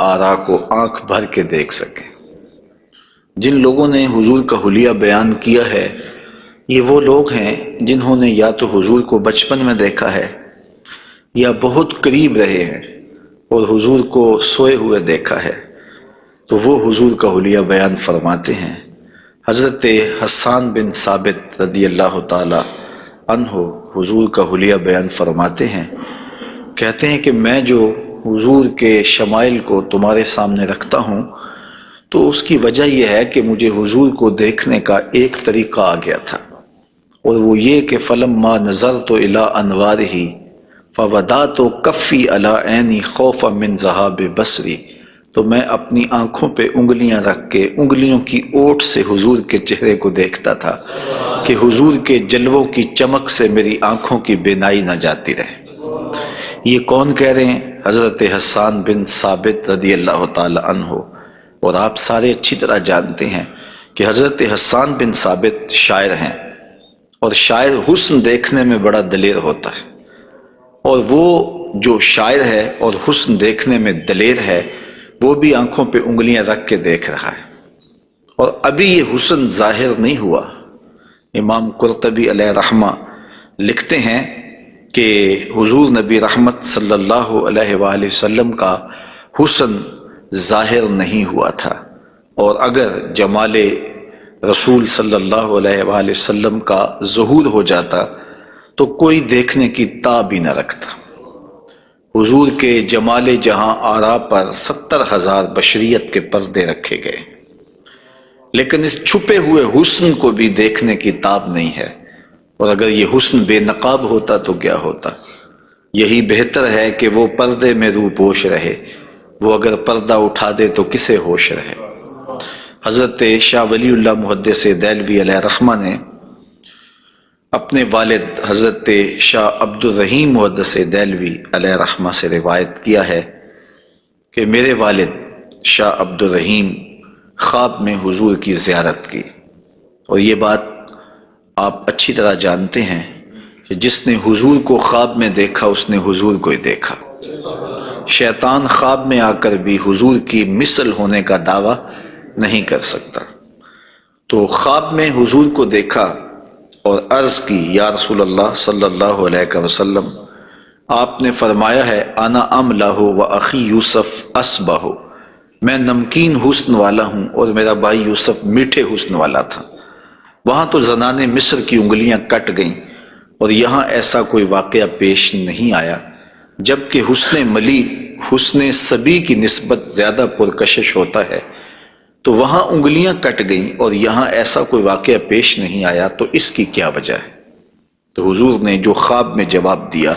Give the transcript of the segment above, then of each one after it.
آرا کو آنکھ بھر کے دیکھ سکیں۔ جن لوگوں نے حضور کا حلیہ بیان کیا ہے یہ وہ لوگ ہیں جنہوں نے یا تو حضور کو بچپن میں دیکھا ہے یا بہت قریب رہے ہیں اور حضور کو سوئے ہوئے دیکھا ہے، تو وہ حضور کا حلیہ بیان فرماتے ہیں۔ حضرت حسان بن ثابت رضی اللہ تعالی عنہ حضور کا حلیہ بیان فرماتے ہیں، کہتے ہیں کہ میں جو حضور کے شمائل کو تمہارے سامنے رکھتا ہوں تو اس کی وجہ یہ ہے کہ مجھے حضور کو دیکھنے کا ایک طریقہ آ گیا تھا، اور وہ یہ کہ فلما نظرت الی انوارہ فودعت کفی علی عینی خوفا من ذہاب بصری، تو میں اپنی آنکھوں پہ انگلیاں رکھ کے انگلیوں کی اوٹ سے حضور کے چہرے کو دیکھتا تھا کہ حضور کے جلووں کی چمک سے میری آنکھوں کی بینائی نہ جاتی رہے۔ یہ کون کہہ رہے ہیں؟ حضرت حسان بن ثابت رضی اللہ تعالی عنہ۔ اور آپ سارے اچھی طرح جانتے ہیں کہ حضرت حسان بن ثابت شاعر ہیں، اور شاعر حسن دیکھنے میں بڑا دلیر ہوتا ہے، اور وہ جو شاعر ہے اور حسن دیکھنے میں دلیر ہے وہ بھی آنکھوں پہ انگلیاں رکھ کے دیکھ رہا ہے، اور ابھی یہ حسن ظاہر نہیں ہوا۔ امام قرطبی علیہ رحمہ لکھتے ہیں کہ حضور نبی رحمت صلی اللہ علیہ وآلہ وسلم کا حسن ظاہر نہیں ہوا تھا، اور اگر جمال رسول صلی اللہ علیہ وآلہ وسلم کا ظہور ہو جاتا تو کوئی دیکھنے کی تاب ہی نہ رکھتا۔ حضور کے جمال جہاں آرا پر 70,000 بشریت کے پردے رکھے گئے، لیکن اس چھپے ہوئے حسن کو بھی دیکھنے کی تاب نہیں ہے، اور اگر یہ حسن بے نقاب ہوتا تو کیا ہوتا؟ یہی بہتر ہے کہ وہ پردے میں روح پوش رہے، وہ اگر پردہ اٹھا دے تو کسے ہوش رہے۔ حضرت شاہ ولی اللہ محدث دہلوی علیہ رحمہ نے اپنے والد حضرت شاہ عبد الرحیم محدث دہلوی علیہ رحمہ سے روایت کیا ہے کہ میرے والد شاہ عبد الرحیم خواب میں حضور کی زیارت کی، اور یہ بات آپ اچھی طرح جانتے ہیں کہ جس نے حضور کو خواب میں دیکھا اس نے حضور کو ہی دیکھا۔ شیطان خواب میں آ کر بھی حضور کی مثل ہونے کا دعویٰ نہیں کر سکتا۔ تو خواب میں حضور کو دیکھا اور عرض کی یا رسول اللہ صلی اللہ علیہ وسلم، آپ نے فرمایا ہے انا املہ و اخی یوسف اسبہ، میں نمکین حسن والا ہوں اور میرا بھائی یوسف میٹھے حسن والا تھا۔ وہاں تو زنان مصر کی انگلیاں کٹ گئیں، اور یہاں ایسا کوئی واقعہ پیش نہیں آیا، جبکہ حسن ملی حسن صبی کی نسبت زیادہ پرکشش ہوتا ہے، تو وہاں انگلیاں کٹ گئیں اور یہاں ایسا کوئی واقعہ پیش نہیں آیا، تو اس کی کیا وجہ ہے؟ تو حضور نے جو خواب میں جواب دیا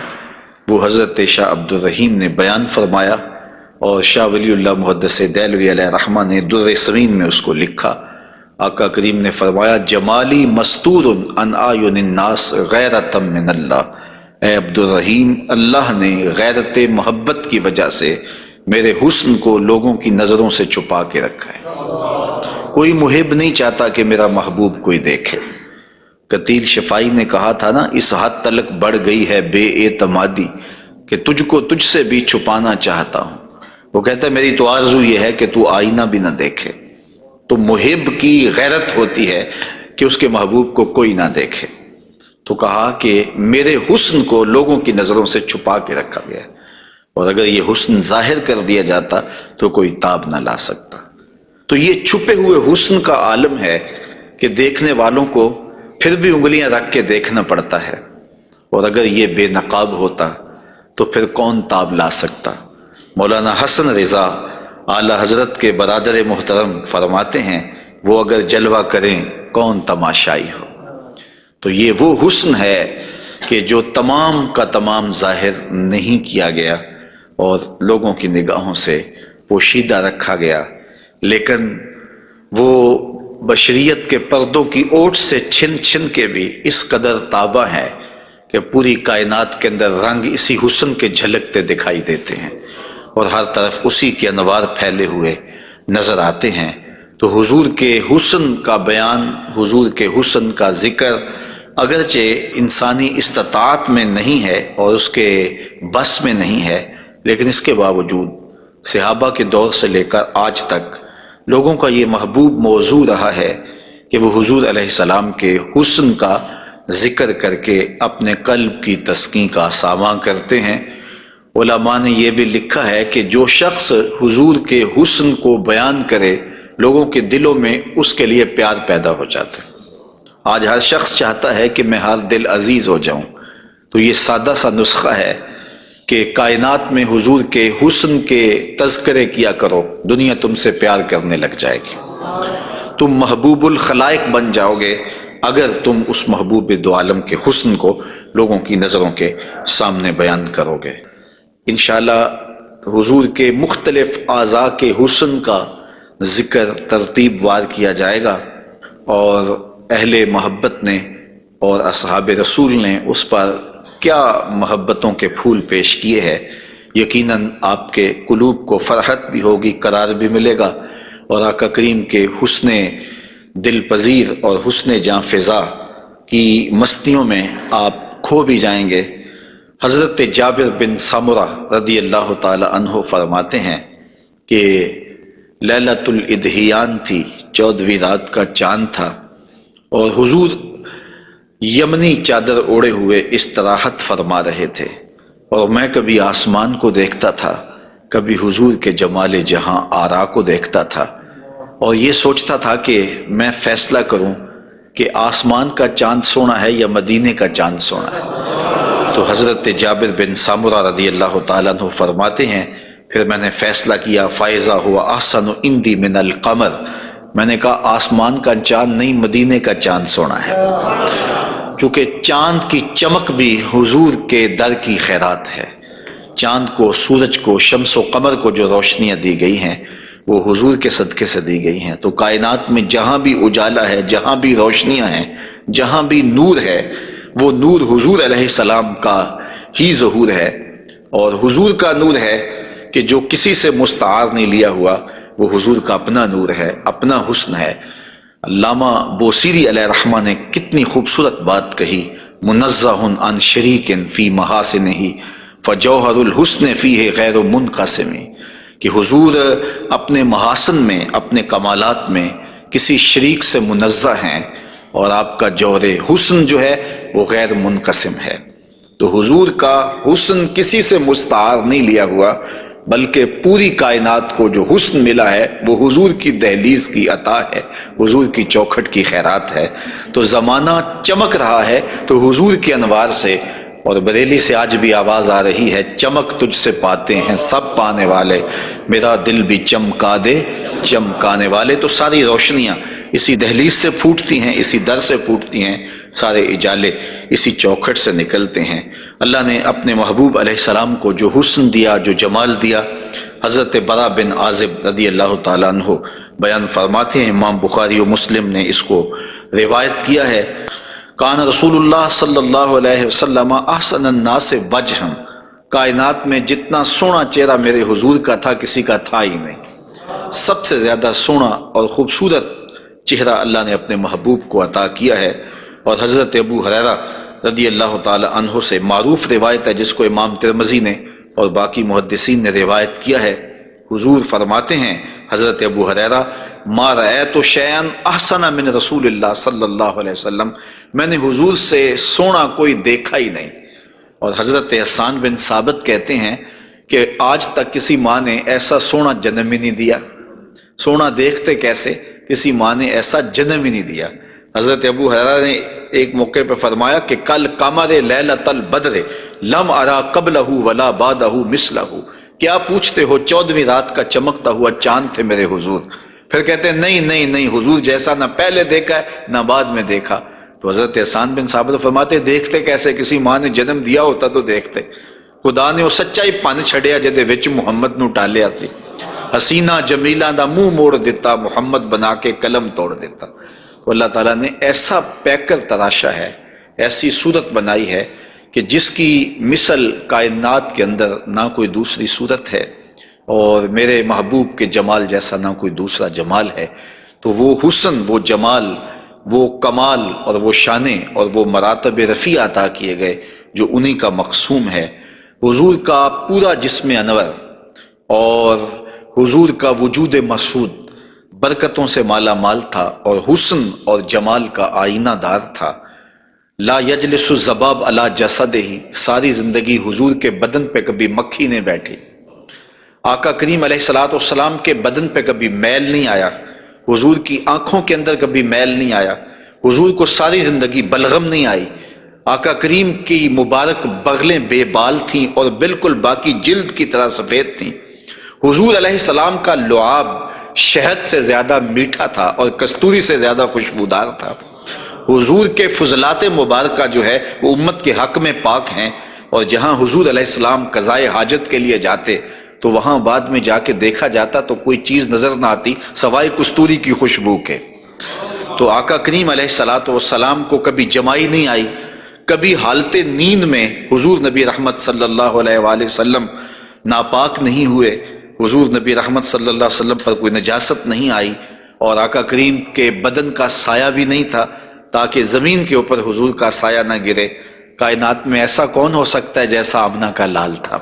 وہ حضرت شاہ عبد الرحیم نے بیان فرمایا، اور شاہ ولی اللہ محدث دہلوی علیہ رحمہ نے در ثمین میں اس کو لکھا۔ آقا کریم نے فرمایا جمالی مستور عن اعین الناس غیرۃ من اللہ، اے عبد الرحیم، اللہ نے غیرت محبت کی وجہ سے میرے حسن کو لوگوں کی نظروں سے چھپا کے رکھا ہے۔ کوئی محب نہیں چاہتا کہ میرا محبوب کوئی دیکھے۔ قتیل شفائی نے کہا تھا نا، اس حد تلک بڑھ گئی ہے بے اعتمادی کہ تجھ کو تجھ سے بھی چھپانا چاہتا ہوں۔ وہ کہتا ہے میری تو آرزو یہ ہے کہ تو آئینہ بھی نہ دیکھے۔ تو محب کی غیرت ہوتی ہے کہ اس کے محبوب کو کوئی نہ دیکھے۔ تو کہا کہ میرے حسن کو لوگوں کی نظروں سے چھپا کے رکھا گیا ہے، اور اگر یہ حسن ظاہر کر دیا جاتا تو کوئی تاب نہ لا سکتا۔ تو یہ چھپے ہوئے حسن کا عالم ہے کہ دیکھنے والوں کو پھر بھی انگلیاں رکھ کے دیکھنا پڑتا ہے، اور اگر یہ بے نقاب ہوتا تو پھر کون تاب لا سکتا؟ مولانا حسن رضا اعلیٰ حضرت کے برادر محترم فرماتے ہیں وہ اگر جلوہ کریں کون تماشائی ہو۔ تو یہ وہ حسن ہے کہ جو تمام کا تمام ظاہر نہیں کیا گیا اور لوگوں کی نگاہوں سے پوشیدہ رکھا گیا، لیکن وہ بشریت کے پردوں کی اوٹ سے چھن چھن کے بھی اس قدر تابع ہے کہ پوری کائنات کے اندر رنگ اسی حسن کے جھلکتے دکھائی دیتے ہیں، اور ہر طرف اسی کے انوار پھیلے ہوئے نظر آتے ہیں۔ تو حضور کے حسن کا بیان، حضور کے حسن کا ذکر اگرچہ انسانی استطاعت میں نہیں ہے اور اس کے بس میں نہیں ہے، لیکن اس کے باوجود صحابہ کے دور سے لے کر آج تک لوگوں کا یہ محبوب موضوع رہا ہے کہ وہ حضور علیہ السلام کے حسن کا ذکر کر کے اپنے قلب کی تسکین کا ساماں کرتے ہیں۔ علماء نے یہ بھی لکھا ہے کہ جو شخص حضور کے حسن کو بیان کرے لوگوں کے دلوں میں اس کے لیے پیار پیدا ہو جاتا ہے۔ آج ہر شخص چاہتا ہے کہ میں ہر دل عزیز ہو جاؤں، تو یہ سادہ سا نسخہ ہے کہ کائنات میں حضور کے حسن کے تذکرے کیا کرو، دنیا تم سے پیار کرنے لگ جائے گی۔ تم محبوب الخلائق بن جاؤ گے اگر تم اس محبوب دو عالم کے حسن کو لوگوں کی نظروں کے سامنے بیان کرو گے۔ انشاءاللہ حضور کے مختلف اعضاء کے حسن کا ذکر ترتیب وار کیا جائے گا، اور اہل محبت نے اور اصحاب رسول نے اس پر کیا محبتوں کے پھول پیش کیے ہیں۔ یقیناً آپ کے قلوب کو فرحت بھی ہوگی، قرار بھی ملے گا، اور آقا کریم کے حسن دل پذیر اور حسن جاں فضا کی مستیوں میں آپ کھو بھی جائیں گے۔ حضرت جابر بن سمرہ رضی اللہ تعالی عنہ فرماتے ہیں کہ لیلۃ الادحیان تھی، 14ویں رات کا چاند تھا، اور حضور یمنی چادر اوڑے ہوئے استراحت فرما رہے تھے، اور میں کبھی آسمان کو دیکھتا تھا، کبھی حضور کے جمال جہاں آرا کو دیکھتا تھا، اور یہ سوچتا تھا کہ میں فیصلہ کروں کہ آسمان کا چاند سونا ہے یا مدینے کا چاند سونا ہے۔ تو حضرت جابر بن سمرہ رضی اللہ تعالیٰ عنہ فرماتے ہیں پھر میں نے فیصلہ کیا فائزہ ہوا احسن عندی من القمر، میں نے کہا آسمان کا چاند نہیں، مدینے کا چاند سونا ہے، چونکہ چاند کی چمک بھی حضور کے در کی خیرات ہے۔ چاند کو، سورج کو، شمس و قمر کو جو روشنیاں دی گئی ہیں وہ حضور کے صدقے سے دی گئی ہیں۔ تو کائنات میں جہاں بھی اجالا ہے، جہاں بھی روشنیاں ہیں، جہاں بھی نور ہے، وہ نور حضور علیہ السلام کا ہی ظہور ہے، اور حضور کا نور ہے کہ جو کسی سے مستعار نہیں لیا ہوا، وہ حضور کا اپنا نور ہے، اپنا حسن ہے۔ علامہ بوصیری علیہ رحمہ نے کتنی خوبصورت بات کہی، منزہ عن شریک فی محاسنہ فجوہر الحسن فیہ غیر منقسم، کہ حضور اپنے محاسن میں، اپنے کمالات میں کسی شریک سے منزہ ہیں، اور آپ کا جوہر حسن جو ہے وہ غیر منقسم ہے۔ تو حضور کا حسن کسی سے مستعار نہیں لیا ہوا، بلکہ پوری کائنات کو جو حسن ملا ہے وہ حضور کی دہلیز کی عطا ہے، حضور کی چوکھٹ کی خیرات ہے۔ تو زمانہ چمک رہا ہے تو حضور کے انوار سے، اور بریلی سے آج بھی آواز آ رہی ہے، چمک تجھ سے پاتے ہیں سب پانے والے، میرا دل بھی چمکا دے چمکانے والے۔ تو ساری روشنیاں اسی دہلیز سے پھوٹتی ہیں، اسی در سے پھوٹتی ہیں، سارے اجالے اسی چوکھٹ سے نکلتے ہیں۔ اللہ نے اپنے محبوب علیہ السلام کو جو حسن دیا، جو جمال دیا، حضرت برا بن عازب رضی اللہ تعالیٰ عنہ بیان فرماتے ہیں، امام بخاری و مسلم نے اس کو روایت کیا ہے، کان رسول اللہ صلی اللہ علیہ وسلم احسن الناس وجہا، کائنات میں جتنا سونا چہرہ میرے حضور کا تھا کسی کا تھا ہی نہیں، سب سے زیادہ سونا اور خوبصورت چہرہ اللہ نے اپنے محبوب کو عطا کیا ہے۔ اور حضرت ابو ہریرہ رضی اللہ تعالی عنہ سے معروف روایت ہے جس کو امام ترمذی نے اور باقی محدثین نے روایت کیا ہے، حضور فرماتے ہیں حضرت ابو ہریرہ، ما رأیت شیئا احسن من رسول اللہ صلی اللہ علیہ وسلم، میں نے حضور سے سونا کوئی دیکھا ہی نہیں۔ اور حضرت حسان بن ثابت کہتے ہیں کہ آج تک کسی ماں نے ایسا سونا جنم ہی نہیں دیا، سونا دیکھتے کیسے، کسی ماں نے ایسا جنم ہی نہیں دیا۔ حضرت ابو ہریرہ نے ایک موقع پہ فرمایا کہ کل قمر لیلۃ البدر لم ارا قبلہ ولا بعدہ مثلہ، کیا پوچھتے ہو 14ویں رات کا چمکتا ہوا چاند تھے میرے حضور۔ پھر کہتے ہیں نہیں نہیں نہیں، حضور جیسا نہ پہلے دیکھا ہے نہ بعد میں دیکھا۔ تو حضرت حسان بن ثابت فرماتے دیکھتے کیسے، کسی ماں نے جنم دیا ہوتا تو دیکھتے۔ خدا نے وہ سچائی پن چھڑیا جدے وچ محمد نو ٹالیا سی، حسینہ جمیلہ دا منہ موڑ دیتا، محمد بنا کے قلم توڑ دیتا۔ تو اللہ تعالیٰ نے ایسا پیکر تراشا ہے، ایسی صورت بنائی ہے کہ جس کی مثل کائنات کے اندر نہ کوئی دوسری صورت ہے، اور میرے محبوب کے جمال جیسا نہ کوئی دوسرا جمال ہے۔ تو وہ حسن، وہ جمال، وہ کمال اور وہ شانیں اور وہ مراتب رفیع عطا کیے گئے جو انہی کا مقسوم ہے۔ حضور کا پورا جسم انور اور حضور کا وجود مسعود برکتوں سے مالا مال تھا اور حسن اور جمال کا آئینہ دار تھا۔ لا یجلس الذباب علی جسدہ، ساری زندگی حضور کے بدن پہ کبھی مکھی نہیں بیٹھی۔ آقا کریم علیہ الصلوۃ والسلام کے بدن پہ کبھی میل نہیں آیا، حضور کی آنکھوں کے اندر کبھی میل نہیں آیا، حضور کو ساری زندگی بلغم نہیں آئی۔ آقا کریم کی مبارک بغلیں بے بال تھیں اور بالکل باقی جلد کی طرح سفید تھیں۔ حضور علیہ السلام کا لعاب شہد سے زیادہ میٹھا تھا اور کستوری سے زیادہ خوشبودار تھا۔ حضور کے فضلات مبارکہ جو ہے وہ امت کے حق میں پاک ہیں، اور جہاں حضور علیہ السلام قضائے حاجت کے لیے جاتے تو وہاں بعد میں جا کے دیکھا جاتا تو کوئی چیز نظر نہ آتی سوائے کستوری کی خوشبو کے۔ تو آقا کریم علیہ الصلوۃ والسلام کو کبھی جمائی نہیں آئی، کبھی حالت نیند میں حضور نبی رحمت صلی اللہ علیہ وآلہ وسلم ناپاک نہیں ہوئے، حضور نبی رحمت صلی اللہ علیہ وسلم پر کوئی نجاست نہیں آئی، اور آقا کریم کے بدن کا سایہ بھی نہیں تھا تاکہ زمین کے اوپر حضور کا سایہ نہ گرے۔ کائنات میں ایسا کون ہو سکتا ہے جیسا آمنہ کا لال تھا؟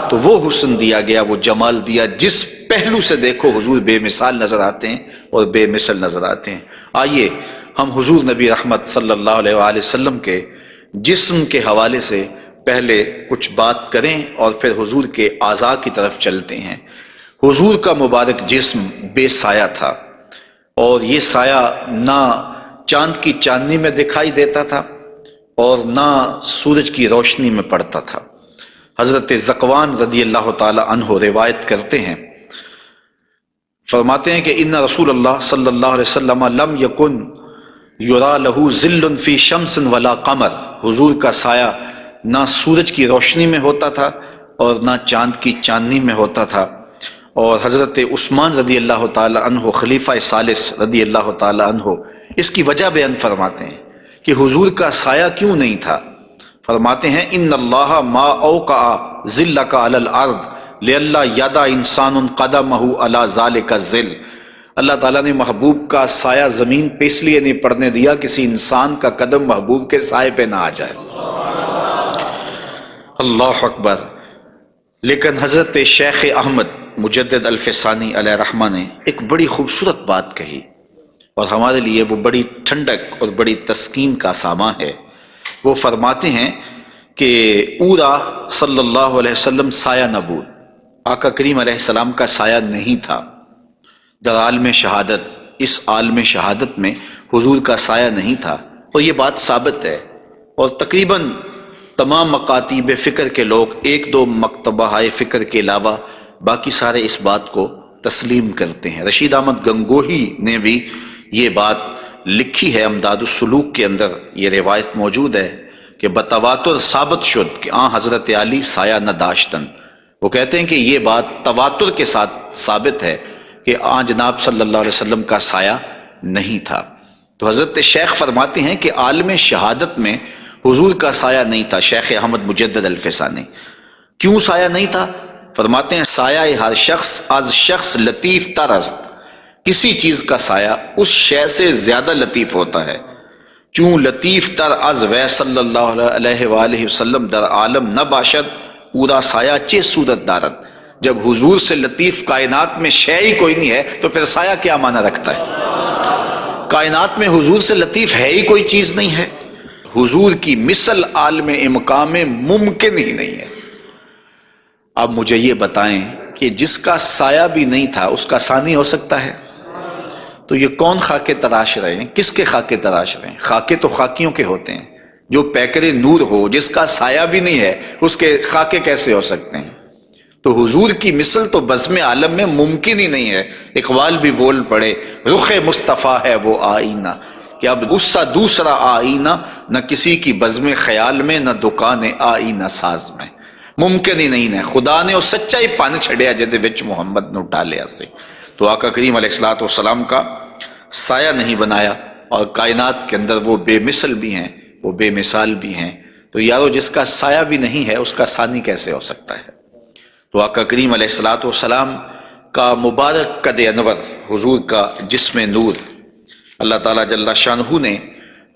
تو وہ حسن دیا گیا، وہ جمال دیا، جس پہلو سے دیکھو حضور بے مثال نظر آتے ہیں اور بے مثل نظر آتے ہیں۔ آئیے ہم حضور نبی رحمت صلی اللہ علیہ وآلہ وسلم کے جسم کے حوالے سے پہلے کچھ بات کریں اور پھر حضور کے اعضاء کی طرف چلتے ہیں۔ حضور کا مبارک جسم بے سایہ تھا، اور یہ سایہ نہ چاند کی چاندنی میں دکھائی دیتا تھا اور نہ سورج کی روشنی میں پڑتا تھا۔ حضرت ذکوان رضی اللہ تعالی عنہ روایت کرتے ہیں، فرماتے ہیں کہ ان رسول اللہ صلی اللہ علیہ وسلم لم یکن یرا لہ ظل فی شمس ولا قمر، حضور کا سایہ نہ سورج کی روشنی میں ہوتا تھا اور نہ چاند کی چاندنی میں ہوتا تھا۔ اور حضرت عثمان رضی اللہ تعالی عنہ خلیفہ ثالث رضی اللہ تعالی عنہ اس کی وجہ بیان فرماتے ہیں کہ حضور کا سایہ کیوں نہیں تھا۔ فرماتے ہیں ان اللہ ما اوقع ظلک علی الارض لئلا یدع انسان قدمہ علی ذلک الظل، اللہ تعالیٰ نے محبوب کا سایہ زمین پہ اس لیے نہیں پڑنے دیا کسی انسان کا قدم محبوب کے سائے پہ نہ آ جائے۔ اللہ اکبر۔ لیکن حضرت شیخ احمد مجدد الفسانی علیہ رحمہ نے ایک بڑی خوبصورت بات کہی، اور ہمارے لیے وہ بڑی ٹھنڈک اور بڑی تسکین کا سامان ہے۔ وہ فرماتے ہیں کہ اورا صلی اللہ علیہ وسلم سایہ نبود، آقا کریم علیہ السلام کا سایہ نہیں تھا۔ در عالم شہادت، اس عالم شہادت میں حضور کا سایہ نہیں تھا، اور یہ بات ثابت ہے، اور تقریباً تمام مکاتیب فکر کے لوگ ایک دو مکتبہ فکر کے علاوہ باقی سارے اس بات کو تسلیم کرتے ہیں۔ رشید احمد گنگوہی نے بھی یہ بات لکھی ہے، امداد السلوک کے اندر یہ روایت موجود ہے کہ بتواتر ثابت شد کہ حضرت علی سایہ نہ داشتن۔ وہ کہتے ہیں کہ یہ بات تواتر کے ساتھ ثابت ہے کہ جناب صلی اللہ علیہ وسلم کا سایہ نہیں تھا۔ تو حضرت شیخ فرماتے ہیں کہ عالم شہادت میں حضور کا سایہ نہیں تھا۔ شیخ احمد مجدد الفسانی کیوں سایہ نہیں تھا؟ فرماتے ہیں سایہ ہر شخص از شخص لطیف تر است، کسی چیز کا سایہ اس شے سے زیادہ لطیف ہوتا ہے، چون لطیف تر از وی صلی اللہ علیہ وآلہ وسلم در عالم نہ باشد پورا سایہ چے صورت دارت۔ جب حضور سے لطیف کائنات میں شے ہی کوئی نہیں ہے تو پھر سایہ کیا معنی رکھتا ہے؟ کائنات میں حضور سے لطیف ہے ہی کوئی چیز نہیں ہے، حضور کی مثل عالم امکان میں ممکن ہی نہیں ہے۔ اب مجھے یہ بتائیں کہ جس کا سایہ بھی نہیں تھا اس کا ثانی ہو سکتا ہے؟ تو یہ کون خاکے تراش رہے ہیں؟ کس کے خاکے تراش رہے ہیں؟ خاکے تو خاکیوں کے ہوتے ہیں۔ جو پیکر نور ہو، جس کا سایہ بھی نہیں ہے، اس کے خاکے کیسے ہو سکتے ہیں؟ تو حضور کی مثل تو بزم عالم میں ممکن ہی نہیں ہے۔ اقبال بھی بول پڑے رخ مصطفیٰ ہے وہ آئینہ، کہ اب اس سا دوسرا آئینہ نہ کسی کی بزم خیال میں نہ دکان آئینہ ساز میں، ممکن ہی نہیں ہے۔ خدا نے وہ سچا ہی پن چھڑیا جدے وچ محمد نو ڈالیا سے۔ تو آقا کریم علیہ الصلوۃ والسلام کا سایہ نہیں بنایا، اور کائنات کے اندر وہ بے مثل بھی ہیں، وہ بے مثال بھی ہیں۔ تو یارو جس کا سایہ بھی نہیں ہے اس کا ثانی کیسے ہو سکتا ہے؟ تو آقا کریم علیہ الصلوۃ والسلام کا مبارک قد انور، حضور کا جسم نور، اللہ تعالیٰ جل شانہ نے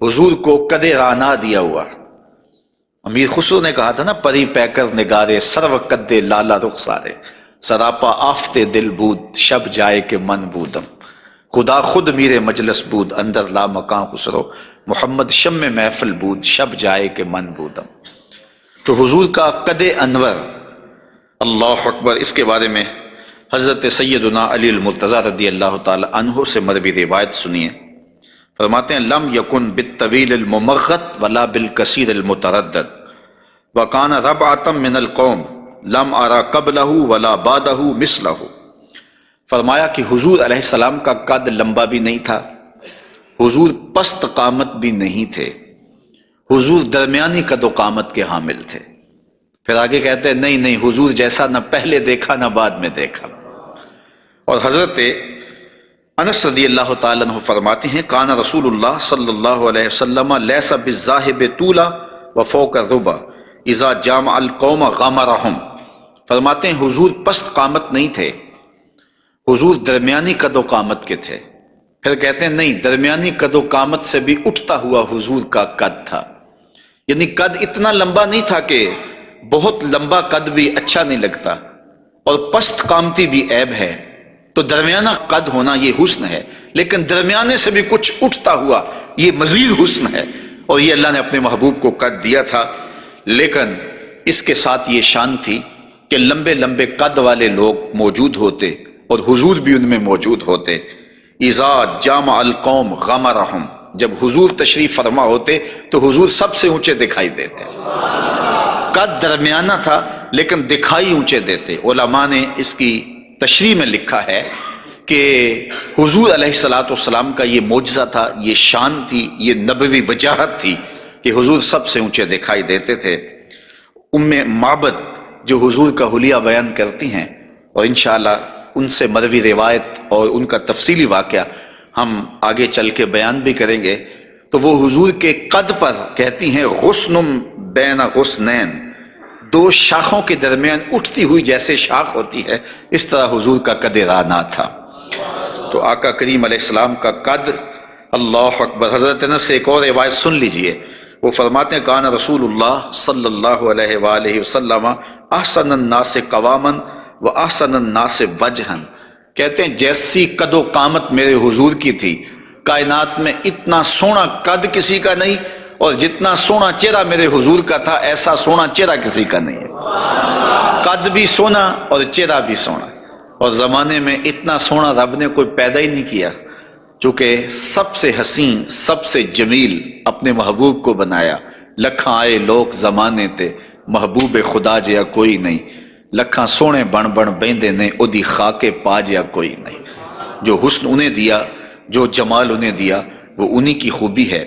حضور کو قد رانا دیا ہوا۔ امیر خسرو نے کہا تھا نا پری پیکر نگارے سرو قد لالا رخسارے، سراپا آفت دل بود شب جائے کہ من بودم، خدا خود میرے مجلس بود اندر لا مکان خسرو، محمد شم محفل بود شب جائے کہ من بودم۔ تو حضور کا قد انور، اللہ اکبر، اس کے بارے میں حضرت سیدنا علی المرتضیٰ رضی اللہ تعالی عنہ سے مروی روایت سنیے۔ فرماتے ہیں لم یکن بالطویل الممغت ولا بالکثیر المتردد وکان ربعۃ من القوم لم ارى قبلہ ولا بعدہ مثلہ۔ فرمایا کہ حضور علیہ السلام کا قد لمبا بھی نہیں تھا، حضور پست قامت بھی نہیں تھے، حضور درمیانی قد و قامت کے حامل تھے۔ پھر آگے کہتے ہیں نہیں حضور جیسا نہ پہلے دیکھا نہ بعد میں دیکھا۔ اور حضرت انس رضی اللہ تعالیٰ عنہ فرماتے ہیں کان رسول اللہ صلی اللہ علیہ وسلم لیس بالذاہب طولا وفوق الربا اذا جامع القوم غمرہم۔ فرماتے ہیں حضور پست قامت نہیں تھے، حضور درمیانی قد و قامت کے تھے۔ پھر کہتے ہیں نہیں، درمیانی قد و قامت سے بھی اٹھتا ہوا حضور کا قد تھا، یعنی قد اتنا لمبا نہیں تھا کہ بہت لمبا قد بھی اچھا نہیں لگتا اور پست قامتی بھی عیب ہے، تو درمیانہ قد ہونا یہ حسن ہے، لیکن درمیانے سے بھی کچھ اٹھتا ہوا یہ مزید حسن ہے، اور یہ اللہ نے اپنے محبوب کو قد دیا تھا۔ لیکن اس کے ساتھ یہ شان تھی کہ لمبے لمبے قد والے لوگ موجود ہوتے اور حضور بھی ان میں موجود ہوتے۔ اذا جامع القوم غمرہم، جب حضور تشریف فرما ہوتے تو حضور سب سے اونچے دکھائی دیتے، قد درمیانہ تھا لیکن دکھائی اونچے دیتے۔ علماء نے اس کی تشریح میں لکھا ہے کہ حضور علیہ الصلوۃ والسلام کا یہ معجزہ تھا، یہ شان تھی، یہ نبوی وجاہت تھی کہ حضور سب سے اونچے دکھائی دیتے تھے۔ ام معبد جو حضور کا حلیہ بیان کرتی ہیں، اور انشاءاللہ ان سے مروی روایت اور ان کا تفصیلی واقعہ ہم آگے چل کے بیان بھی کریں گے، تو وہ حضور کے قد پر کہتی ہیں غصن بین غصنین، دو شاخوں کے درمیان اٹھتی ہوئی جیسے شاخ ہوتی ہے، اس طرح حضور کا قد رانا تھا۔ تو آقا کریم علیہ السلام کا قد، اللہ اکبر۔ حضرت انس سے ایک اور روایت سن لیجئے، وہ فرماتے ہیں کان رسول اللہ صلی اللہ علیہ وآلہ وسلم احسن الناس قواما و احسن الناس وجہا۔ کہتے ہیں جیسی قد و قامت میرے حضور کی تھی، کائنات میں اتنا سونا قد کسی کا نہیں، اور جتنا سونا چہرہ میرے حضور کا تھا ایسا سونا چہرہ کسی کا نہیں ہے۔ قد بھی سونا اور چہرہ بھی سونا، اور زمانے میں اتنا سونا رب نے کوئی پیدا ہی نہیں کیا، چونکہ سب سے حسین سب سے جمیل اپنے محبوب کو بنایا۔ لکھاں آئے لوگ زمانے تے محبوب خدا جیا کوئی نہیں، لکھاں سونے بن بن بیندے نے اودی خاکے پا جیا کوئی نہیں۔ جو حسن انہیں دیا، جو جمال انہیں دیا، وہ انہی کی خوبی ہے۔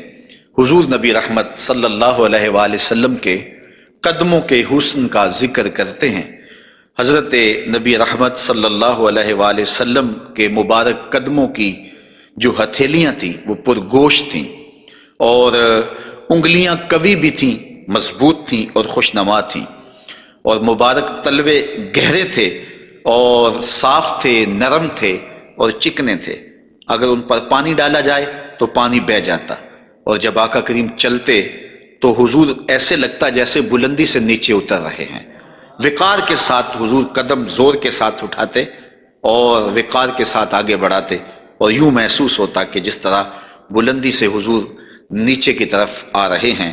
حضور نبی رحمت صلی اللہ علیہ وآلہ وسلم کے قدموں کے حسن کا ذکر کرتے ہیں۔ حضرت نبی رحمت صلی اللہ علیہ وآلہ وسلم کے مبارک قدموں کی جو ہتھیلیاں تھیں وہ پرگوشت تھیں، اور انگلیاں قوی بھی تھیں، مضبوط تھیں اور خوشنما تھیں، اور مبارک تلوے گہرے تھے اور صاف تھے، نرم تھے اور چکنے تھے۔ اگر ان پر پانی ڈالا جائے تو پانی بہہ جاتا، اور جب آقا کریم چلتے تو حضور ایسے لگتا جیسے بلندی سے نیچے اتر رہے ہیں۔ وقار کے ساتھ حضور قدم زور کے ساتھ اٹھاتے اور وقار کے ساتھ آگے بڑھاتے، اور یوں محسوس ہوتا کہ جس طرح بلندی سے حضور نیچے کی طرف آ رہے ہیں۔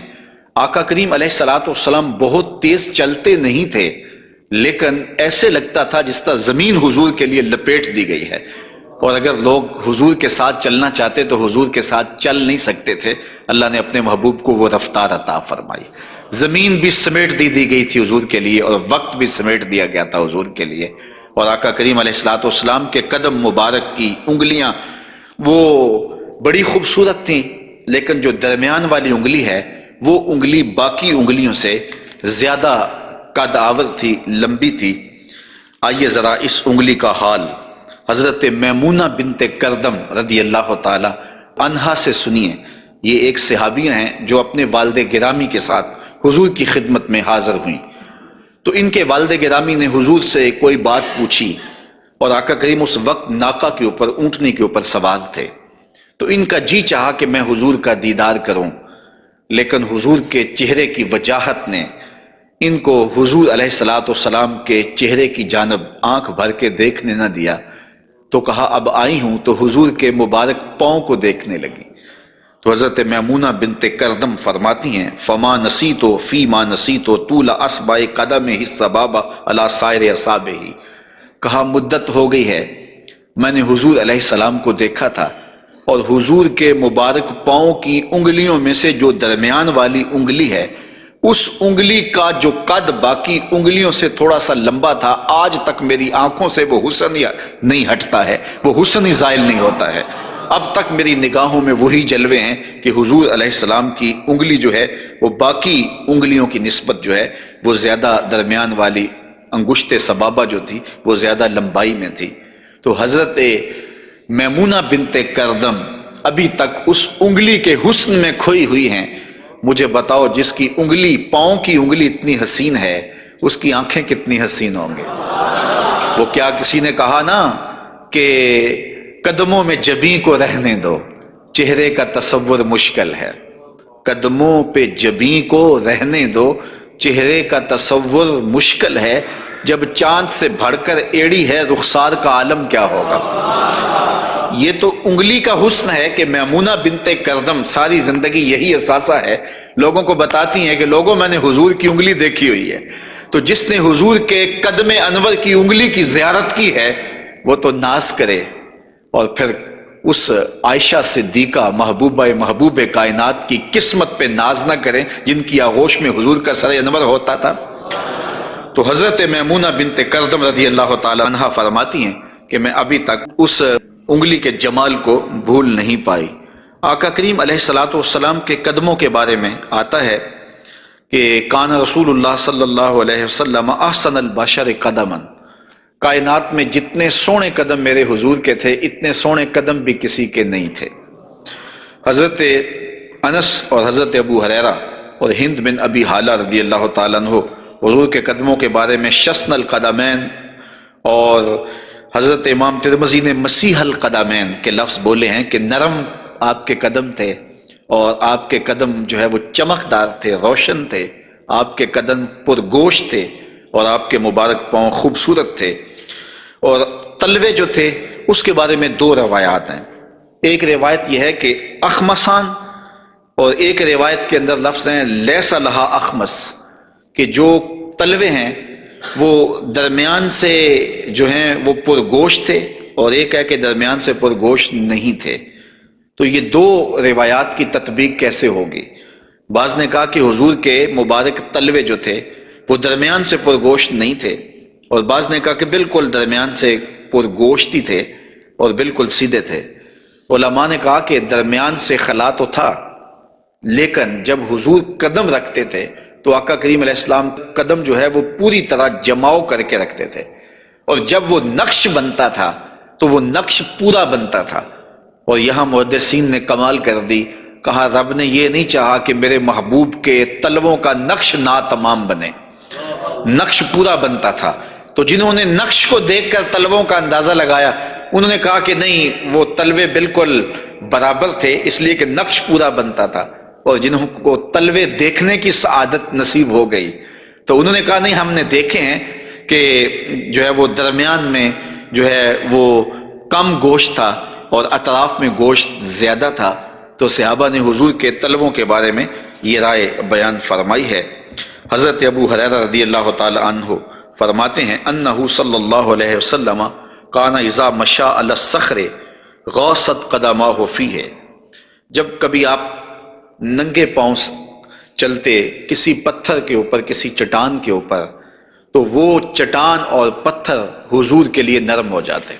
آقا کریم علیہ الصلوۃ والسلام بہت تیز چلتے نہیں تھے، لیکن ایسے لگتا تھا جس طرح زمین حضور کے لیے لپیٹ دی گئی ہے، اور اگر لوگ حضور کے ساتھ چلنا چاہتے تو حضور کے ساتھ چل نہیں سکتے تھے۔ اللہ نے اپنے محبوب کو وہ رفتار عطا فرمائی، زمین بھی سمیٹ دی گئی تھی حضور کے لیے، اور وقت بھی سمیٹ دیا گیا تھا حضور کے لیے۔ اور آقا کریم علیہ الصلوۃ والسلام کے قدم مبارک کی انگلیاں وہ بڑی خوبصورت تھیں، لیکن جو درمیان والی انگلی ہے وہ انگلی باقی انگلیوں سے زیادہ قد آور تھی، لمبی تھی۔ آئیے ذرا اس انگلی کا حال حضرت میمونہ بنت کردم رضی اللہ تعالی عنہا سے سنیے۔ یہ ایک صحابیہ ہیں جو اپنے والد گرامی کے ساتھ حضور کی خدمت میں حاضر ہوئیں۔ تو ان کے والد گرامی نے حضور سے کوئی بات پوچھی، اور آقا کریم اس وقت ناقہ کے اوپر، اونٹنی کے اوپر سوار تھے، تو ان کا جی چاہا کہ میں حضور کا دیدار کروں، لیکن حضور کے چہرے کی وجاہت نے ان کو حضور علیہ الصلاۃ والسلام کے چہرے کی جانب آنکھ بھر کے دیکھنے نہ دیا، تو کہا اب آئی ہوں تو حضور کے مبارک پاؤں کو دیکھنے لگی۔ تو حضرت میمونہ بنت کردم فرماتی ہیں فما نسیتو فی ما نسیتو طول اصبع قدمہ السبابہ علی سائر اصابعہ، کہا مدت ہو گئی ہے میں نے حضور علیہ السلام کو دیکھا تھا، اور حضور کے مبارک پاؤں کی انگلیوں میں سے جو درمیان والی انگلی ہے، اس انگلی کا جو قد باقی انگلیوں سے تھوڑا سا لمبا تھا، آج تک میری آنکھوں سے وہ حسن نہیں ہٹتا ہے، وہ حسن ہی زائل نہیں ہوتا ہے۔ اب تک میری نگاہوں میں وہی جلوے ہیں کہ حضور علیہ السلام کی انگلی جو ہے وہ باقی انگلیوں کی نسبت جو ہے وہ زیادہ درمیان والی انگشت سبابہ جو تھی وہ زیادہ لمبائی میں تھی۔ تو حضرت میمونہ بنت کردم ابھی تک اس انگلی کے حسن میں کھوئی ہوئی ہیں۔ مجھے بتاؤ جس کی انگلی، پاؤں کی انگلی اتنی حسین ہے، اس کی آنکھیں کتنی حسین ہوں گی۔ وہ کیا کسی نے کہا نا کہ قدموں میں جبیں کو رہنے دو، چہرے کا تصور مشکل ہے۔ قدموں پہ جبیں کو رہنے دو، چہرے کا تصور مشکل ہے، جب چاند سے بڑھ کر ایڑی ہے رخسار کا عالم کیا ہوگا۔ یہ تو انگلی کا حسن ہے کہ میمونہ بنت کردم ساری زندگی یہی احساسہ ہے، لوگوں کو بتاتی ہیں کہ لوگوں میں نے حضور کی انگلی دیکھی ہوئی ہے۔ تو جس نے حضور کے قدم انور کی انگلی کی زیارت کی ہے وہ تو ناز کرے، اور پھر اس عائشہ صدیقہ محبوب کائنات کی قسمت پہ ناز نہ کریں جن کی آغوش میں حضور کا سر انور ہوتا تھا۔ تو حضرت میمونہ بنت کردم رضی اللہ تعالی عنہا فرماتی ہیں کہ میں ابھی تک اس انگلی کے جمال کو بھول نہیں پائی۔ آقا کریم علیہ الصلاۃ والسلام کے قدموں کے بارے میں آتا ہے کہ کان رسول اللہ صلی اللہ علیہ وسلم احسن البشر قدما، کائنات میں جتنے سونے قدم میرے حضور کے تھے اتنے سونے قدم بھی کسی کے نہیں تھے۔ حضرت انس اور حضرت ابو ہریرہ اور ہند بن ابی حالہ رضی اللہ تعالیٰ عنہ حضور کے قدموں کے بارے میں شسن القدمین، اور حضرت امام ترمذی نے مسیح القدمین کے لفظ بولے ہیں کہ نرم آپ کے قدم تھے، اور آپ کے قدم جو ہے وہ چمکدار تھے، روشن تھے، آپ کے قدم پرگوشت تھے، اور آپ کے مبارک پاؤں خوبصورت تھے۔ اور تلوے جو تھے اس کے بارے میں دو روایات ہیں، ایک روایت یہ ہے کہ اخمسان، اور ایک روایت کے اندر لفظ ہیں لیس لہا اخمس، کہ جو تلوے ہیں وہ درمیان سے جو ہیں وہ پرگوشت تھے، اور ایک ہے کہ درمیان سے پرگوشت نہیں تھے۔ تو یہ دو روایات کی تطبیق کیسے ہوگی؟ بعض نے کہا کہ حضور کے مبارک تلوے جو تھے وہ درمیان سے پرگوشت نہیں تھے، اور بعض نے کہا کہ بالکل درمیان سے پرگوشت ہی تھے اور بالکل سیدھے تھے۔ علماء نے کہا کہ درمیان سے خلا تو تھا، لیکن جب حضور قدم رکھتے تھے تو آقا کریم علیہ السلام قدم جو ہے وہ پوری طرح جماؤ کر کے رکھتے تھے، اور جب وہ نقش بنتا تھا تو وہ نقش پورا بنتا تھا۔ اور یہاں محدثین نے کمال کر دی، کہا رب نے یہ نہیں چاہا کہ میرے محبوب کے تلووں کا نقش ناتمام بنے، نقش پورا بنتا تھا۔ تو جنہوں نے نقش کو دیکھ کر تلووں کا اندازہ لگایا انہوں نے کہا کہ نہیں، وہ تلوے بالکل برابر تھے اس لیے کہ نقش پورا بنتا تھا، اور جنہوں کو تلوے دیکھنے کی سعادت نصیب ہو گئی تو انہوں نے کہا نہیں، ہم نے دیکھے ہیں کہ جو ہے وہ درمیان میں جو ہے وہ کم گوشت تھا اور اطراف میں گوشت زیادہ تھا۔ تو صحابہ نے حضور کے تلووں کے بارے میں یہ رائے بیان فرمائی ہے۔ حضرت ابو ہریرہ رضی اللہ تعالی عنہ فرماتے ہیں انہ صلی اللہ علیہ وسلم کان اذا مشى علی الصخر غاصت قدماہ فیہ، جب کبھی آپ ننگے پاؤں چلتے کسی پتھر کے اوپر، کسی چٹان کے اوپر، تو وہ چٹان اور پتھر حضور کے لیے نرم ہو جاتے،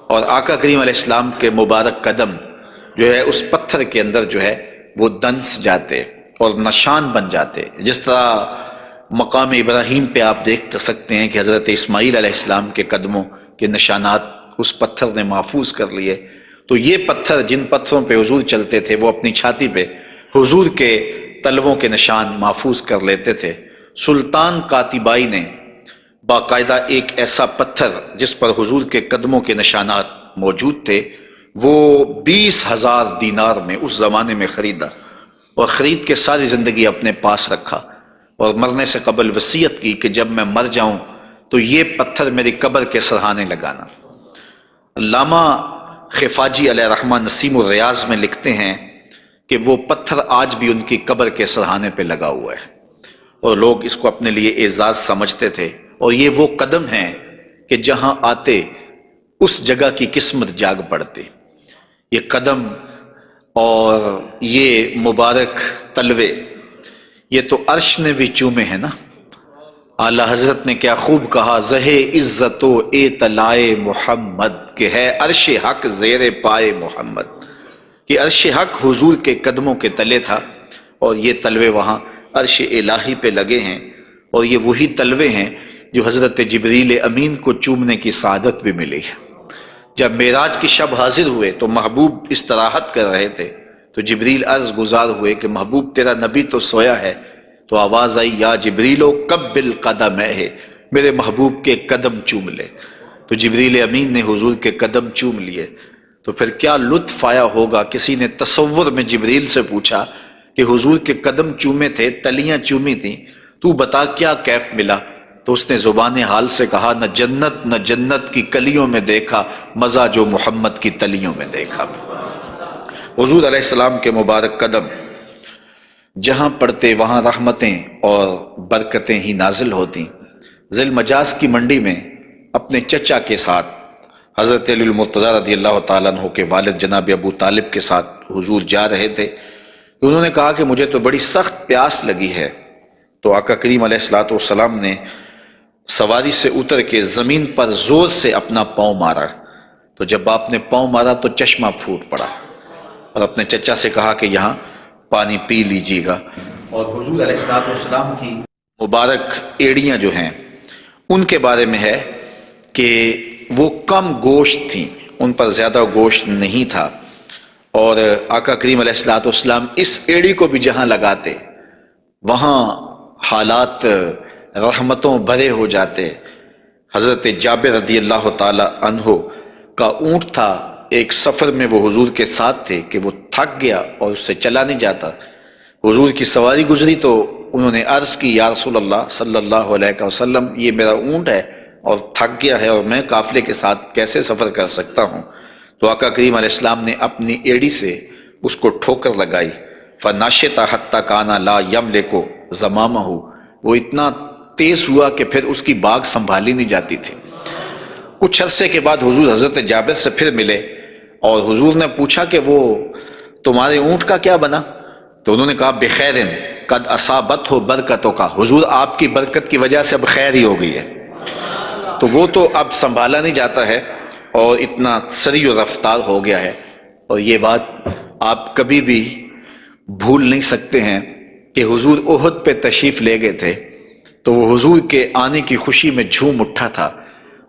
اور آقا کریم علیہ السلام کے مبارک قدم جو ہے اس پتھر کے اندر جو ہے وہ دنس جاتے اور نشان بن جاتے۔ جس طرح مقام ابراہیم پہ آپ دیکھ سکتے ہیں کہ حضرت اسماعیل علیہ السلام کے قدموں کے نشانات اس پتھر نے محفوظ کر لیے، تو یہ پتھر جن پتھروں پہ حضور چلتے تھے وہ اپنی چھاتی پہ حضور کے تلووں کے نشان محفوظ کر لیتے تھے۔ سلطان قاتبائی نے باقاعدہ ایک ایسا پتھر جس پر حضور کے قدموں کے نشانات موجود تھے وہ 20,000 دینار میں اس زمانے میں خریدا، اور خرید کے ساری زندگی اپنے پاس رکھا۔ اور مرنے سے قبل وصیت کی کہ جب میں مر جاؤں تو یہ پتھر میری قبر کے سرہانے لگانا۔ علامہ خفاجی علیہ رحمہ نسیم الریاض میں لکھتے ہیں کہ وہ پتھر آج بھی ان کی قبر کے سرہانے پہ لگا ہوا ہے، اور لوگ اس کو اپنے لیے اعزاز سمجھتے تھے، اور یہ وہ قدم ہیں کہ جہاں آتے اس جگہ کی قسمت جاگ پڑتی۔ یہ قدم اور یہ مبارک تلوے یہ تو عرش نے بھی چومے ہیں نا۔ اعلیٰ حضرت نے کیا خوب کہا، زہے عزت و اے طلائے محمد، کہ ہے عرش حق زیر پائے محمد۔ یہ عرش حق حضور کے قدموں کے تلے تھا، اور یہ تلوے وہاں عرش الہی پہ لگے ہیں، اور یہ وہی تلوے ہیں جو حضرت جبریل امین کو چومنے کی سعادت بھی ملی ہے۔ جب معراج کی شب حاضر ہوئے تو محبوب استراحت کر رہے تھے، تو جبریل عرض گزار ہوئے کہ محبوب تیرا نبی تو سویا ہے، تو آواز آئی یا جبریلو قبل قدمہ، میرے محبوب کے قدم چوم لے۔ تو جبریل امین نے حضور کے قدم چوم لیے، تو پھر کیا لطف آیا ہوگا۔ کسی نے تصور میں جبریل سے پوچھا کہ حضور کے قدم چومے تھے، تلیاں چومی تھیں، تو بتا کیا کیف ملا؟ تو اس نے زبان حال سے کہا، نہ جنت نہ جنت کی کلیوں میں دیکھا مزہ جو محمد کی تلیوں میں دیکھا۔ حضور علیہ السلام کے مبارک قدم جہاں پڑتے وہاں رحمتیں اور برکتیں ہی نازل ہوتی۔ ذی المجاز کی منڈی میں اپنے چچا کے ساتھ حضرت علی المرتضیٰ رضی اللہ تعالیٰ عنہ کے والد جناب ابو طالب کے ساتھ حضور جا رہے تھے۔ انہوں نے کہا کہ مجھے تو بڑی سخت پیاس لگی ہے، تو آقا کریم علیہ الصلوۃ والسلام نے سواری سے اتر کے زمین پر زور سے اپنا پاؤں مارا، تو جب آپ نے پاؤں مارا تو چشمہ پھوٹ پڑا، اور اپنے چچا سے کہا کہ یہاں پانی پی لیجیے گا۔ اور حضور علیہ الصلوۃ والسلام کی مبارک ایڑیاں جو ہیں ان کے بارے میں ہے کہ وہ کم گوشت تھیں، ان پر زیادہ گوشت نہیں تھا، اور آقا کریم علیہ الصلوۃ والسلام اس ایڑی کو بھی جہاں لگاتے وہاں حالات رحمتوں بھرے ہو جاتے۔ حضرت جابر رضی اللہ تعالی عنہ کا اونٹ تھا، ایک سفر میں وہ حضور کے ساتھ تھے کہ وہ تھک گیا اور اس سے چلا نہیں جاتا۔ حضور کی سواری گزری تو انہوں نے عرض کی، یا رسول اللہ صلی اللہ علیہ وسلم، یہ میرا اونٹ ہے اور تھک گیا ہے، اور میں قافلے کے ساتھ کیسے سفر کر سکتا ہوں؟ تو آقا کریم علیہ السلام نے اپنی ایڑی سے اس کو ٹھوکر لگائی، فَنَاشِطَ حَتَّى كَانَ لَا يَمْلِكُ زَمَامَهُ، وہ اتنا تیز ہوا کہ پھر اس کی باگ سنبھالی نہیں جاتی تھی۔ کچھ عرصے کے بعد حضور حضرت جابر سے پھر ملے، اور حضور نے پوچھا کہ وہ تمہارے اونٹ کا کیا بنا؟ تو انہوں نے کہا بخیر قد اصابتہ برکتوں کا، حضور آپ کی برکت کی وجہ سے اب خیر ہی ہو گئی ہے۔ تو وہ تو اب سنبھالا نہیں جاتا ہے اور اتنا سری و رفتار ہو گیا ہے، اور یہ بات آپ کبھی بھی بھول نہیں سکتے ہیں کہ حضور احد پہ تشریف لے گئے تھے، تو وہ حضور کے آنے کی خوشی میں جھوم اٹھا تھا،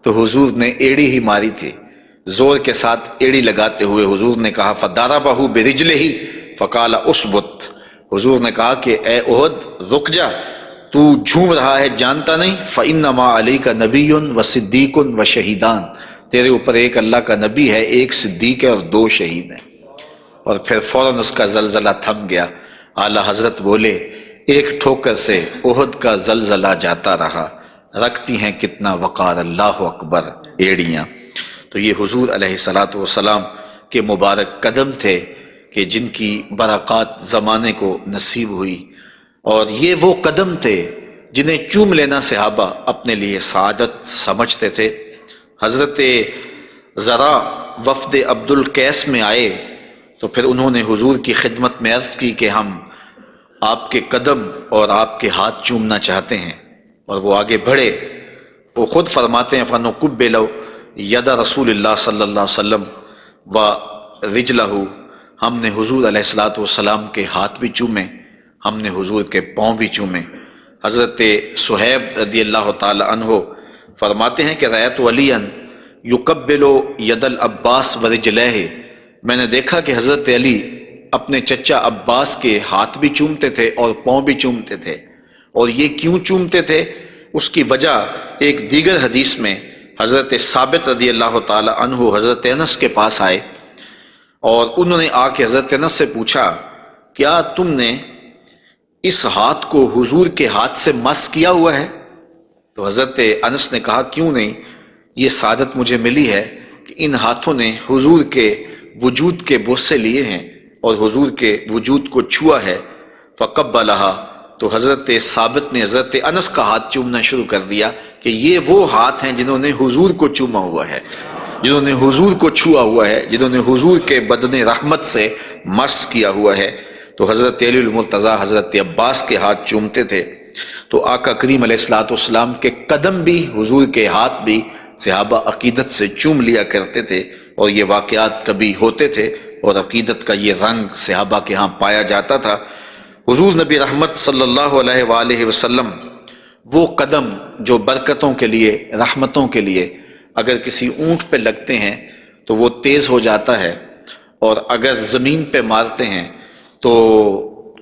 تو حضور نے ایڑی ہی ماری تھی، زور کے ساتھ ایڑی لگاتے ہوئے حضور نے کہا فَضَرَبَهُ بِرِجْلِهِ فَقَالَ اُثْبُتْ، حضور نے کہا کہ اے احد رک جا، تو جھوم رہا ہے جانتا نہیں، فَإِنَّمَا عَلَيْكَ نَبِيٌّ وَصِدِّيقٌ وَشَهِيدَانِ، تیرے اوپر ایک اللہ کا نبی ہے، ایک صدیق ہے اور دو شہید ہیں۔ اور پھر فوراً اس کا زلزلہ تھم گیا۔ اعلیٰ حضرت بولے، ایک ٹھوکر سے احد کا زلزلہ جاتا رہا، رکھتی ہیں کتنا وقار اللہ اکبر ایڑیاں۔ تو یہ حضور علیہ الصلوۃ والسلام کے مبارک قدم تھے کہ جن کی برکات زمانے کو نصیب ہوئی، اور یہ وہ قدم تھے جنہیں چوم لینا صحابہ اپنے لیے سعادت سمجھتے تھے۔ حضرت ذرا وفد عبد القیس میں آئے تو پھر انہوں نے حضور کی خدمت میں عرض کی کہ ہم آپ کے قدم اور آپ کے ہاتھ چومنا چاہتے ہیں، اور وہ آگے بڑھے۔ وہ خود فرماتے ہیں فَنُقُبِّلُ یَدَ رسول اللہ صلی اللہ علیہ وسلم وَرِجْلَهُ، ہم نے حضور علیہ الصلوۃ والسلام کے ہاتھ بھی چومے، ہم نے حضور کے پاؤں بھی چومے۔ حضرت صہیب رضی اللہ تعالی عنہ فرماتے ہیں کہ رأیت علیٰ یقبل ید العباس ورجلہ، میں نے دیکھا کہ حضرت علی اپنے چچا عباس کے ہاتھ بھی چومتے تھے اور پاؤں بھی چومتے تھے۔ اور یہ کیوں چومتے تھے؟ اس کی وجہ ایک دیگر حدیث میں حضرت ثابت رضی اللہ تعالی عنہ حضرت انس کے پاس آئے، اور انہوں نے آ کے حضرت انس سے پوچھا کیا تم نے اس ہاتھ کو حضور کے ہاتھ سے مس کیا ہوا ہے؟ تو حضرت انس نے کہا کیوں نہیں، یہ سعادت مجھے ملی ہے کہ ان ہاتھوں نے حضور کے وجود کے بوسے لیے ہیں اور حضور کے وجود کو چھوا ہے۔ فقبلہا، تو حضرت ثابت نے حضرت انس کا ہاتھ چومنا شروع کر دیا کہ یہ وہ ہاتھ ہیں جنہوں نے حضور کو چوما ہوا ہے، جنہوں نے حضور کو چھوا ہوا ہے، جنہوں نے حضور کے بدن رحمت سے مس کیا ہوا ہے۔ تو حضرت علی المرتضیٰ حضرت عباس کے ہاتھ چومتے تھے، تو آقا کریم علیہ الصلوۃ والسلام کے قدم بھی، حضور کے ہاتھ بھی صحابہ عقیدت سے چوم لیا کرتے تھے، اور یہ واقعات کبھی ہوتے تھے اور عقیدت کا یہ رنگ صحابہ کے ہاں پایا جاتا تھا۔ حضور نبی رحمت صلی اللہ علیہ وآلہ وسلم وہ قدم جو برکتوں کے لیے، رحمتوں کے لیے اگر کسی اونٹ پہ لگتے ہیں تو وہ تیز ہو جاتا ہے، اور اگر زمین پہ مارتے ہیں تو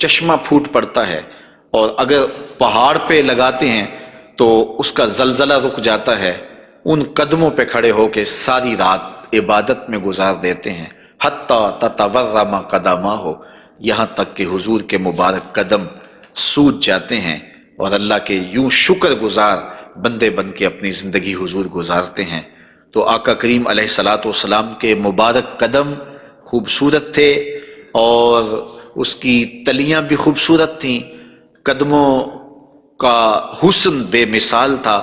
چشمہ پھوٹ پڑتا ہے، اور اگر پہاڑ پہ لگاتے ہیں تو اس کا زلزلہ رک جاتا ہے۔ ان قدموں پہ کھڑے ہو کے ساری رات عبادت میں گزار دیتے ہیں، حتیٰ تتورم قدماہ، یہاں تک کہ حضور کے مبارک قدم سوج جاتے ہیں، اور اللہ کے یوں شکر گزار بندے بن کے اپنی زندگی حضور گزارتے ہیں۔ تو آقا کریم علیہ الصلوۃ والسلام کے مبارک قدم خوبصورت تھے، اور اس کی تلیاں بھی خوبصورت تھیں، قدموں کا حسن بے مثال تھا۔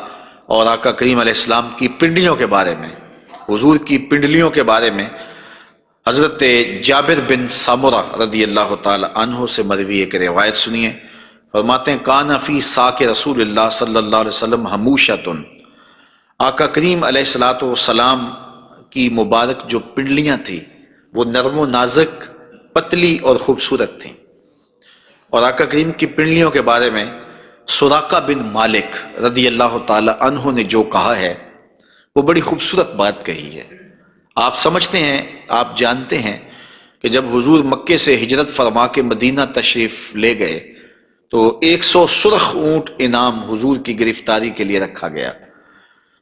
اور آقا کریم علیہ السلام کی پنڈلیوں کے بارے میں، حضور کی پنڈلیوں کے بارے میں حضرت جابر بن سامرہ رضی اللہ تعالی عنہ سے مروی ایک روایت سنیے۔ فرماتے ہیں کان فی ساق رسول اللہ صلی اللہ علیہ وسلم حموشۃ، آقا کریم علیہ الصلوۃ والسلام کی مبارک جو پنڈلیاں تھیں وہ نرم و نازک، پتلی اور خوبصورت تھیں۔ اور آقا کریم کی پنڈلیوں کے بارے میں سراقہ بن مالک رضی اللہ تعالی عنہ نے جو کہا ہے وہ بڑی خوبصورت بات کہی ہے۔ آپ سمجھتے ہیں، آپ جانتے ہیں کہ جب حضور مکے سے ہجرت فرما کے مدینہ تشریف لے گئے تو 100 سرخ اونٹ انعام حضور کی گرفتاری کے لیے رکھا گیا۔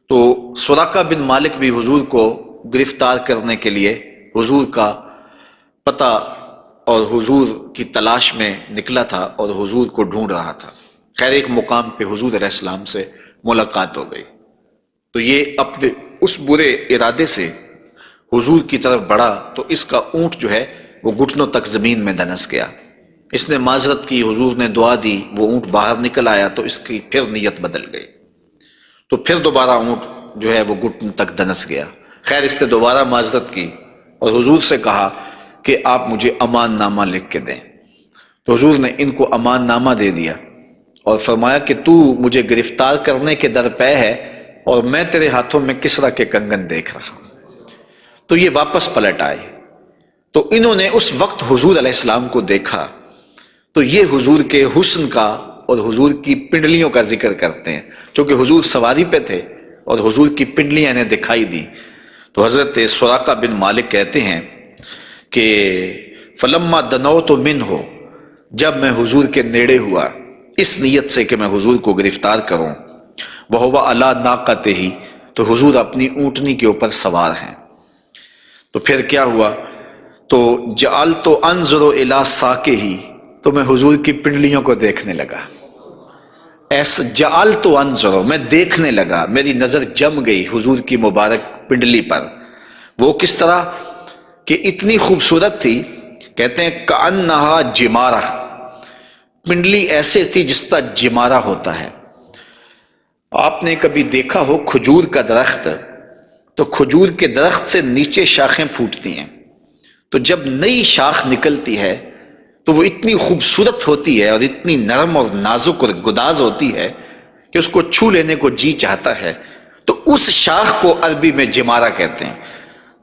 تو سراقہ بن مالک بھی حضور کو گرفتار کرنے کے لیے حضور کا پتہ اور حضور کی تلاش میں نکلا تھا اور حضور کو ڈھونڈ رہا تھا۔ خیر ایک مقام پہ حضور علیہ السلام سے ملاقات ہو گئی، تو یہ اپنے اس برے ارادے سے حضور کی طرف بڑھا تو اس کا اونٹ جو ہے وہ گھٹنوں تک زمین میں دنس گیا۔ اس نے معذرت کی، حضور نے دعا دی، وہ اونٹ باہر نکل آیا تو اس کی پھر نیت بدل گئی، تو پھر دوبارہ اونٹ جو ہے وہ گھٹن تک دنس گیا۔ خیر اس نے دوبارہ معذرت کی اور حضور سے کہا کہ آپ مجھے امان نامہ لکھ کے دیں۔ تو حضور نے ان کو امان نامہ دے دیا اور فرمایا کہ تو مجھے گرفتار کرنے کے درپے ہے اور میں تیرے ہاتھوں میں کسرا کے کنگن دیکھ رہا ہوں۔ تو یہ واپس پلٹ آئے، تو انہوں نے اس وقت حضور علیہ السلام کو دیکھا، تو یہ حضور کے حسن کا اور حضور کی پنڈلیوں کا ذکر کرتے ہیں، چونکہ حضور سواری پہ تھے اور حضور کی پنڈلیاں انہیں دکھائی دی۔ تو حضرت سراقہ بن مالک کہتے ہیں کہ فلما دنوت منہ، جب میں حضور کے نیڑے ہوا اس نیت سے کہ میں حضور کو گرفتار کروں، وہو علی ناقتہ، تو حضور اپنی اونٹنی کے اوپر سوار ہیں۔ تو پھر کیا ہوا؟ تو جعلت انظر الی ساقہ، تو میں حضور کی پنڈلیوں کو دیکھنے لگا۔ ایسا جعلت انظر، میں دیکھنے لگا، میری نظر جم گئی حضور کی مبارک پنڈلی پر۔ وہ کس طرح کہ اتنی خوبصورت تھی، کہتے ہیں کأنہا جمارہ، پنڈلی ایسے تھی جس طرح جمارہ ہوتا ہے۔ آپ نے کبھی دیکھا ہو کھجور کا درخت، تو کھجور کے درخت سے نیچے شاخیں پھوٹتی ہیں، تو جب نئی شاخ نکلتی ہے تو وہ اتنی خوبصورت ہوتی ہے اور اتنی نرم اور نازک اور گداز ہوتی ہے کہ اس کو چھو لینے کو جی چاہتا ہے، تو اس شاخ کو عربی میں جمارہ کہتے ہیں۔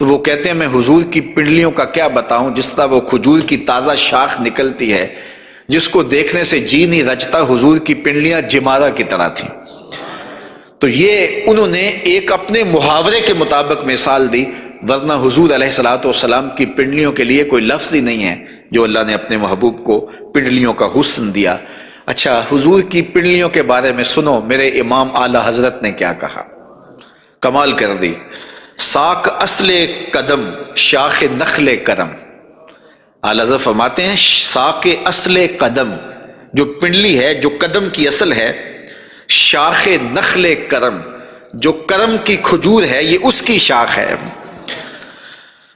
تو وہ کہتے ہیں میں حضور کی پنڈلیوں کا کیا بتاؤں، جس طرح وہ کھجور کی تازہ شاخ نکلتی ہے جس کو دیکھنے سے جی نہیں رجتا، حضور کی پنڈلیاں جمارہ کی طرح تھیں۔ تو یہ انہوں نے ایک اپنے محاورے کے مطابق مثال دی، ورنہ حضور علیہ الصلوۃ والسلام کی پنڈلیوں کے لیے کوئی لفظ ہی نہیں ہے جو اللہ نے اپنے محبوب کو پنڈلیوں کا حسن دیا۔ اچھا حضور کی پنڈلیوں کے بارے میں سنو میرے امام اعلی حضرت نے کیا کہا، کمال کر دی۔ ساق اصل قدم شاخ نخل کرم، اعلی حضرت فرماتے ہیں ساق اصل قدم، جو پنڈلی ہے، جو قدم کی اصل ہے، شاخ نخل کرم، جو کرم کی کھجور ہے یہ اس کی شاخ ہے۔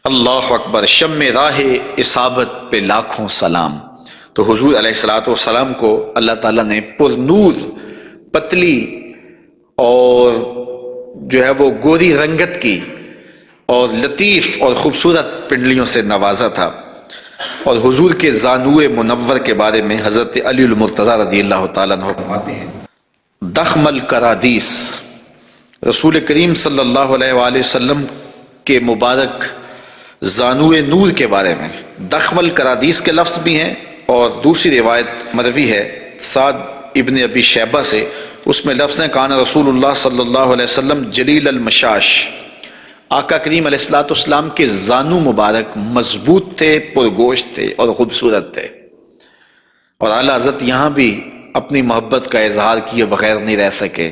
اللہ اکبر، شم راہ اصابت پہ لاکھوں سلام۔ تو حضور علیہ الصلوۃ والسلام کو اللہ تعالیٰ نے پر نور، پتلی اور جو ہے وہ گوری رنگت کی اور لطیف اور خوبصورت پنڈلیوں سے نوازا تھا۔ اور حضور کے زانوئے منور کے بارے میں حضرت علی المرتضیٰ رضی اللہ تعالیٰ عنہ فرماتے ہیں، دخم الکرادیس، رسول کریم صلی اللہ علیہ وآلہ وسلم کے مبارک زانوئے نور کے بارے میں دخم الکرادیس کے لفظ بھی ہیں، اور دوسری روایت مروی ہے سعد ابن ابی شیبہ سے، اس میں لفظ ہیں کان رسول اللہ صلی اللہ علیہ وسلم جلیل المشاش، آقا کریم علیہ الصلوۃ والسلام کے زانو مبارک مضبوط تھے، پرگوشت تھے اور خوبصورت تھے۔ اور اعلیٰ حضرت یہاں بھی اپنی محبت کا اظہار کیے بغیر نہیں رہ سکے،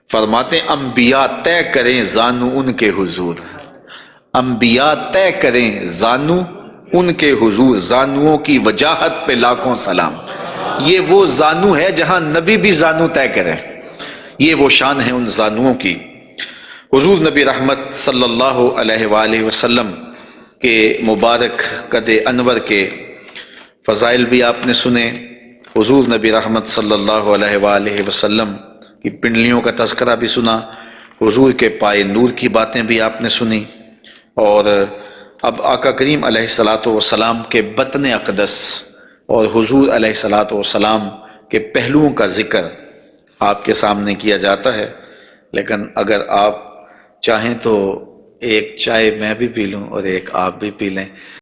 فرماتے ہیں انبیاء طے کریں زانو ان کے حضور، انبیاء طے کریں زانو ان کے حضور، زانوؤں کی وجاہت پہ لاکھوں سلام۔ یہ وہ زانو ہے جہاں نبی بھی زانو طے کرے، یہ وہ شان ہے ان زانوؤں کی۔ حضور نبی رحمت صلی اللہ علیہ وآلہ وسلم کے مبارک قد انور کے فضائل بھی آپ نے سنے، حضور نبی رحمت صلی اللہ علیہ وآلہ وسلم کی پنڈلیوں کا تذکرہ بھی سنا، حضور کے پائے نور کی باتیں بھی آپ نے سنی، اور اب آقا کریم علیہ الصلوۃ والسلام کے بطن اقدس اور حضور علیہ الصلوۃ والسلام کے پہلوؤں کا ذکر آپ کے سامنے کیا جاتا ہے۔ لیکن اگر آپ چاہیں تو ایک چائے میں بھی پی لوں اور ایک آپ بھی پی لیں۔